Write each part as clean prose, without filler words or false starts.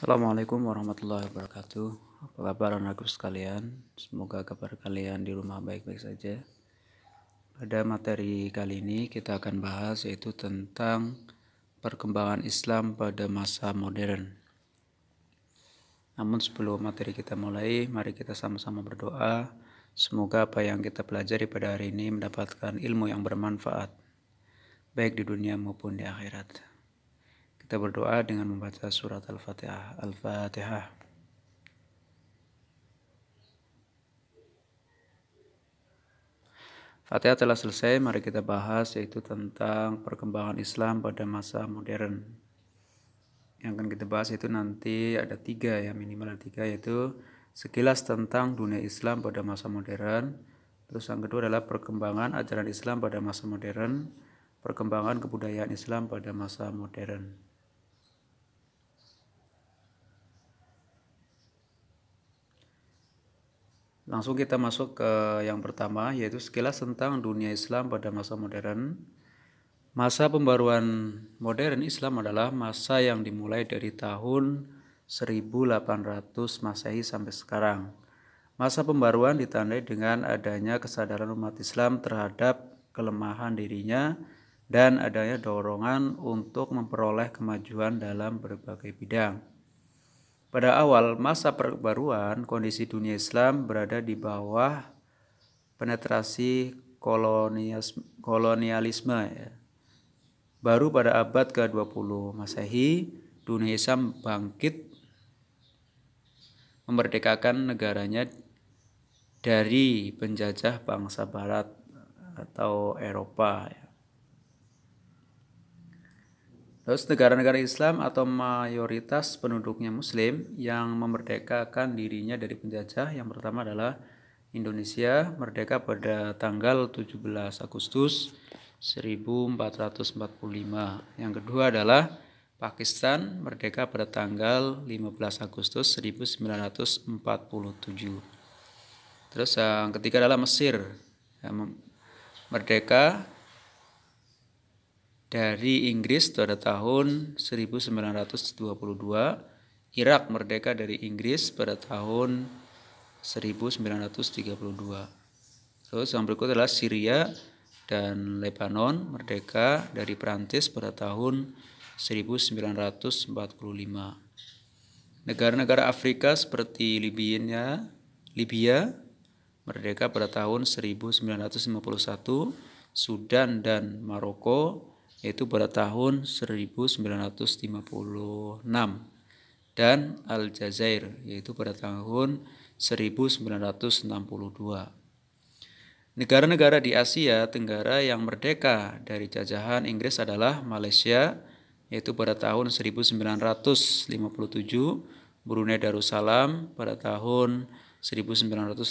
Assalamualaikum warahmatullahi wabarakatuh. Apa kabar anakku sekalian? Semoga kabar kalian di rumah baik-baik saja. Pada materi kali ini kita akan bahas yaitu tentang perkembangan Islam pada masa modern. Namun sebelum materi kita mulai, mari kita sama-sama berdoa. Semoga apa yang kita pelajari pada hari ini mendapatkan ilmu yang bermanfaat, baik di dunia maupun di akhirat. Kita berdoa dengan membaca surat Al-Fatihah. Al-Fatihah. Fatihah telah selesai, mari kita bahas yaitu tentang perkembangan Islam pada masa modern. Yang akan kita bahas itu nanti ada tiga ya, minimal ada tiga, yaitu sekilas tentang dunia Islam pada masa modern. Terus yang kedua adalah perkembangan ajaran Islam pada masa modern, perkembangan kebudayaan Islam pada masa modern. Langsung kita masuk ke yang pertama, yaitu sekilas tentang dunia Islam pada masa modern. Masa pembaruan modern Islam adalah masa yang dimulai dari tahun 1800 Masehi sampai sekarang. Masa pembaruan ditandai dengan adanya kesadaran umat Islam terhadap kelemahan dirinya dan adanya dorongan untuk memperoleh kemajuan dalam berbagai bidang. Pada awal masa perbaruan, kondisi dunia Islam berada di bawah penetrasi kolonialisme. Baru pada abad ke-20 Masehi, dunia Islam bangkit memerdekakan negaranya dari penjajah bangsa Barat atau Eropa. Terus negara-negara Islam atau mayoritas penduduknya Muslim yang memerdekakan dirinya dari penjajah, yang pertama adalah Indonesia, merdeka pada tanggal 17 Agustus 1445. Yang kedua adalah Pakistan, merdeka pada tanggal 15 Agustus 1947. Terus yang ketiga adalah Mesir, merdeka dari Inggris pada tahun 1922, Irak merdeka dari Inggris pada tahun 1932. Terus yang berikut adalah Syria dan Lebanon merdeka dari Prancis pada tahun 1945. Negara-negara Afrika seperti Libya merdeka pada tahun 1951, Sudan dan Maroko yaitu pada tahun 1956, dan Aljazair yaitu pada tahun 1962. Negara-negara di Asia Tenggara yang merdeka dari jajahan Inggris adalah Malaysia yaitu pada tahun 1957, Brunei Darussalam pada tahun 1984.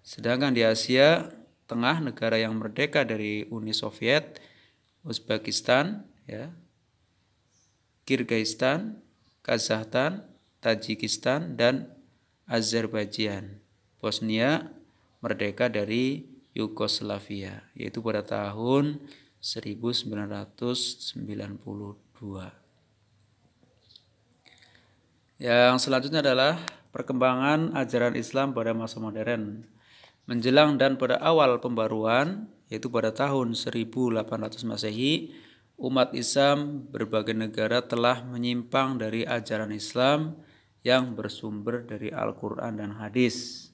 Sedangkan di Asia Tengah, negara yang merdeka dari Uni Soviet, Uzbekistan, Kyrgyzstan, Kazakhstan, Tajikistan, dan Azerbaijan. Bosnia merdeka dari Yugoslavia, yaitu pada tahun 1992. Yang selanjutnya adalah perkembangan ajaran Islam pada masa modern. Menjelang dan pada awal pembaruan, yaitu pada tahun 1800 Masehi, umat Islam berbagai negara telah menyimpang dari ajaran Islam yang bersumber dari Al-Quran dan hadis.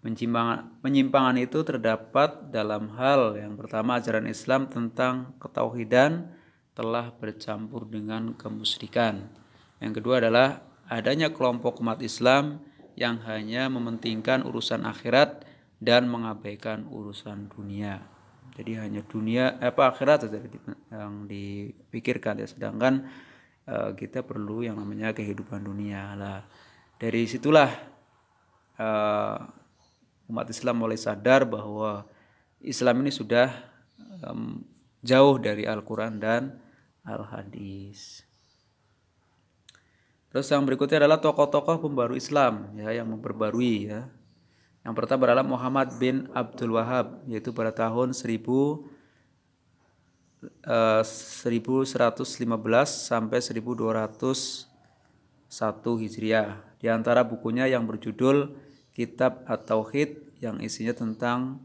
Penyimpangan itu terdapat dalam hal yang pertama, ajaran Islam tentang ketauhidan telah bercampur dengan kemusyrikan. Yang kedua adalah adanya kelompok umat Islam yang hanya mementingkan urusan akhirat dan mengabaikan urusan dunia. Jadi hanya akhirat yang dipikirkan ya, sedangkan kita perlu yang namanya kehidupan dunia. Lah, dari situlah umat Islam mulai sadar bahwa Islam ini sudah jauh dari Al-Quran dan Al-Hadis. Terus yang berikutnya adalah tokoh-tokoh pembaru Islam yang memperbarui ya. Yang pertama adalah Muhammad bin Abdul Wahab, yaitu pada tahun 1000 1115 sampai 1201 Hijriah. Di antara bukunya yang berjudul Kitab At-Tauhid yang isinya tentang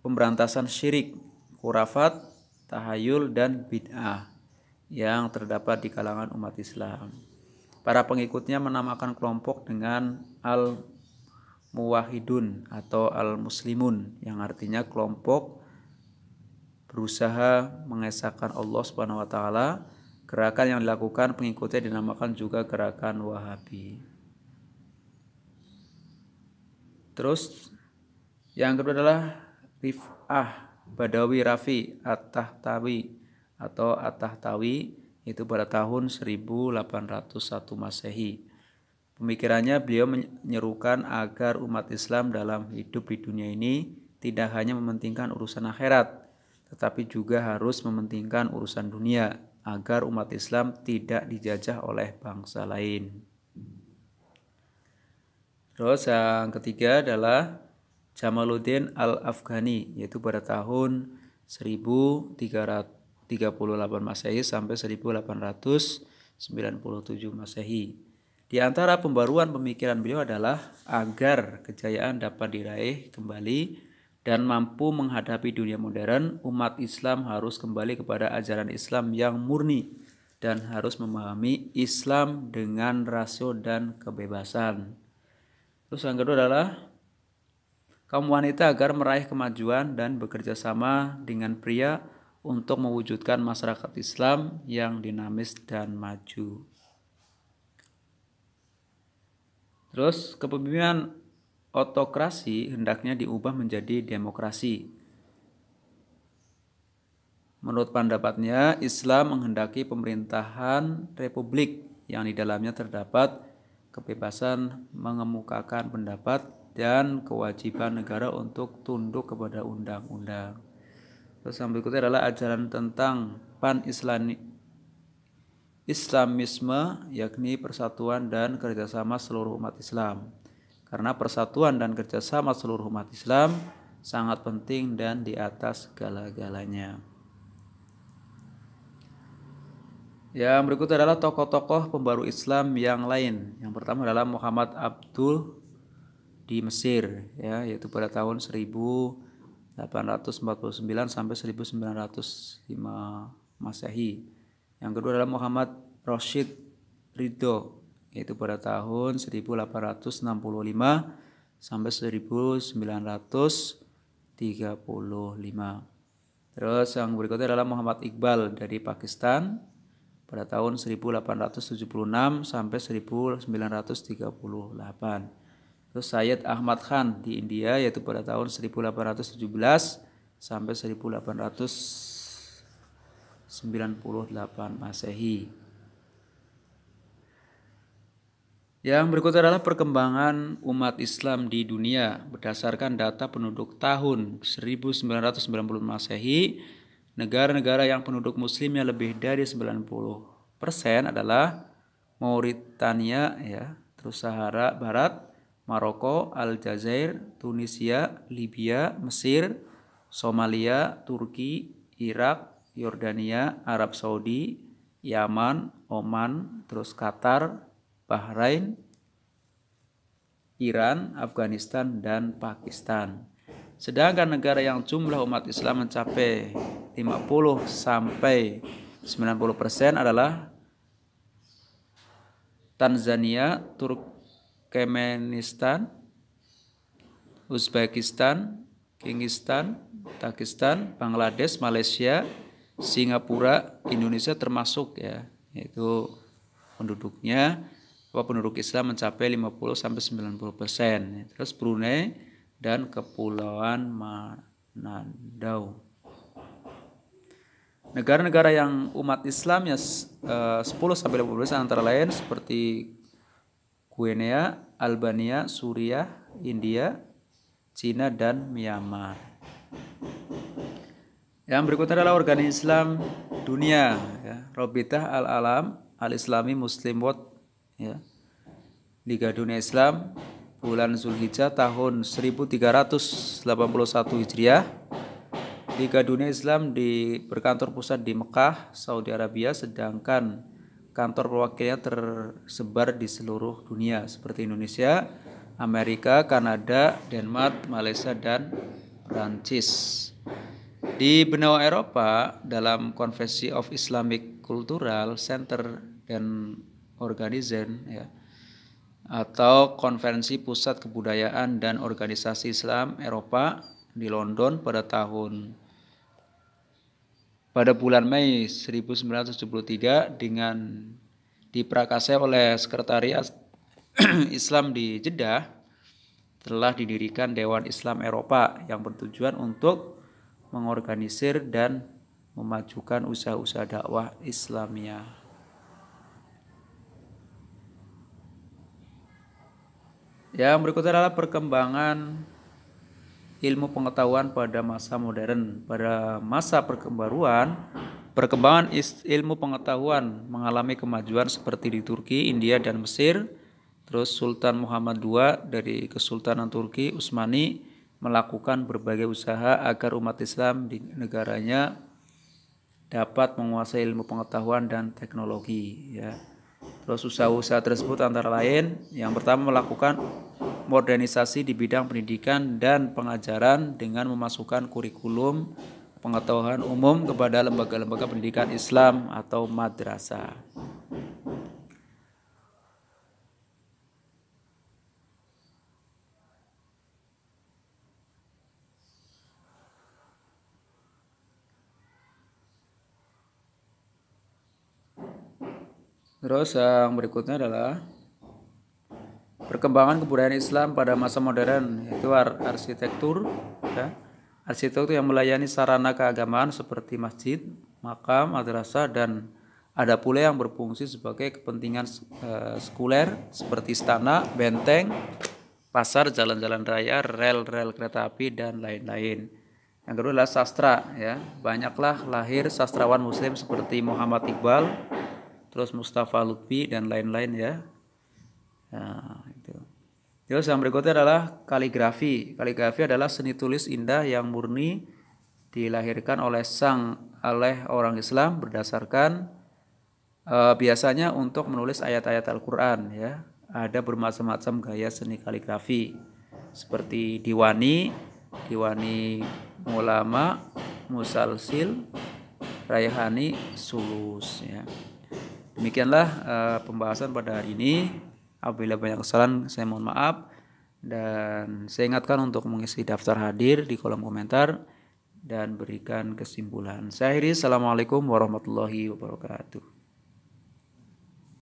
pemberantasan syirik, khurafat, tahayul, dan bid'ah yang terdapat di kalangan umat Islam. Para pengikutnya menamakan kelompok dengan Al-Muwahhidun atau Al-Muslimun yang artinya kelompok berusaha mengesahkan Allah Subhanahu wa taala. Gerakan yang dilakukan pengikutnya dinamakan juga gerakan Wahabi. Terus yang kedua adalah Rif'ah Badawi Rafi At-Tahtawi atau At-Tahtawi, itu pada tahun 1801 Masehi. Pemikirannya beliau menyerukan agar umat Islam dalam hidup di dunia ini tidak hanya mementingkan urusan akhirat, tetapi juga harus mementingkan urusan dunia agar umat Islam tidak dijajah oleh bangsa lain. Terus yang ketiga adalah Jamaluddin Al-Afghani, yaitu pada tahun 1338 Masehi sampai 1897 Masehi. Di antara pembaruan pemikiran beliau adalah agar kejayaan dapat diraih kembali dan mampu menghadapi dunia modern, umat Islam harus kembali kepada ajaran Islam yang murni dan harus memahami Islam dengan rasio dan kebebasan. Terus yang kedua adalah kaum wanita agar meraih kemajuan dan bekerja sama dengan pria untuk mewujudkan masyarakat Islam yang dinamis dan maju. Terus kepemimpinan otokrasi hendaknya diubah menjadi demokrasi. Menurut pendapatnya, Islam menghendaki pemerintahan republik yang di dalamnya terdapat kebebasan mengemukakan pendapat dan kewajiban negara untuk tunduk kepada undang-undang. Terus yang berikutnya adalah ajaran tentang Islamisme, yakni persatuan dan kerjasama seluruh umat Islam. Karena persatuan dan kerjasama seluruh umat Islam sangat penting dan di atas segala-galanya. Yang berikutnya adalah tokoh-tokoh pembaru Islam yang lain. Yang pertama adalah Muhammad Abdul di Mesir, ya, yaitu pada tahun 1849 sampai 1905 Masehi. Yang kedua adalah Muhammad Rashid Ridho, yaitu pada tahun 1865 sampai 1935. Terus yang berikutnya adalah Muhammad Iqbal dari Pakistan pada tahun 1876 sampai 1938. Terus Syed Ahmad Khan di India, yaitu pada tahun 1817 sampai 1898 Masehi. Yang berikutnya adalah perkembangan umat Islam di dunia berdasarkan data penduduk tahun 1990 Masehi. Negara-negara yang penduduk muslimnya lebih dari 90% adalah Mauritania, ya, terus Sahara Barat, Maroko, Aljazair, Tunisia, Libya, Mesir, Somalia, Turki, Irak, Yordania, Arab Saudi, Yaman, Oman, terus Qatar, Bahrain, Iran, Afghanistan, dan Pakistan. Sedangkan negara yang jumlah umat Islam mencapai 50 sampai 90% adalah Tanzania, Turkmenistan, Uzbekistan, Kyrgyzstan, Pakistan, Bangladesh, Malaysia, Singapura, Indonesia termasuk, ya, yaitu penduduk Islam mencapai 50 sampai 90%. Terus Brunei dan Kepulauan Manado. Negara-negara yang umat Islamnya 10 sampai 15% antara lain seperti Guinea, Albania, Suriah, India, Cina, dan Myanmar. Yang berikutnya adalah organisasi Islam dunia, ya, Rabitah Al-Alam Al-Islami Muslim World, ya, Liga Dunia Islam, bulan Zulhijjah tahun 1381 Hijriah. Liga Dunia Islam berkantor pusat di Mekah, Saudi Arabia, sedangkan kantor perwakilannya tersebar di seluruh dunia seperti Indonesia, Amerika, Kanada, Denmark, Malaysia, dan Prancis. Di benua Eropa, dalam Conference of Islamic Cultural Center and Organization, ya, atau Konferensi Pusat Kebudayaan dan Organisasi Islam Eropa di London pada bulan Mei 1973 dengan diprakarsai oleh Sekretariat Islam di Jeddah, telah didirikan Dewan Islam Eropa yang bertujuan untuk mengorganisir dan memajukan usaha-usaha dakwah Islamiyah. Yang berikutnya adalah perkembangan ilmu pengetahuan pada masa modern. Pada masa perkembangan ilmu pengetahuan mengalami kemajuan seperti di Turki, India, dan Mesir. Terus Sultan Muhammad II dari Kesultanan Turki Utsmani melakukan berbagai usaha agar umat Islam di negaranya dapat menguasai ilmu pengetahuan dan teknologi, ya. Terus usaha-usaha tersebut antara lain, yang pertama melakukan modernisasi di bidang pendidikan dan pengajaran dengan memasukkan kurikulum pengetahuan umum kepada lembaga-lembaga pendidikan Islam atau madrasah. Terus yang berikutnya adalah perkembangan kebudayaan Islam pada masa modern, yaitu arsitektur, ya. Arsitektur yang melayani sarana keagamaan seperti masjid, makam, madrasah, dan ada pula yang berfungsi sebagai kepentingan sekuler seperti istana, benteng, pasar, jalan-jalan raya, rel-rel kereta api, dan lain-lain. Yang kedua adalah sastra, ya. Banyaklah lahir sastrawan muslim seperti Muhammad Iqbal, terus Mustafa Lutfi, dan lain-lain, ya. Nah, itu. Terus yang berikutnya adalah kaligrafi. Kaligrafi adalah seni tulis indah yang murni dilahirkan oleh orang Islam berdasarkan biasanya untuk menulis ayat-ayat Al-Quran, ya. Ada bermacam-macam gaya seni kaligrafi seperti diwani ulama, musalsil, raihani, sulus, ya. Demikianlah pembahasan pada hari ini. Apabila banyak kesalahan, saya mohon maaf. Dan saya ingatkan untuk mengisi daftar hadir di kolom komentar dan berikan kesimpulan. Saya akhiri. Assalamualaikum warahmatullahi wabarakatuh.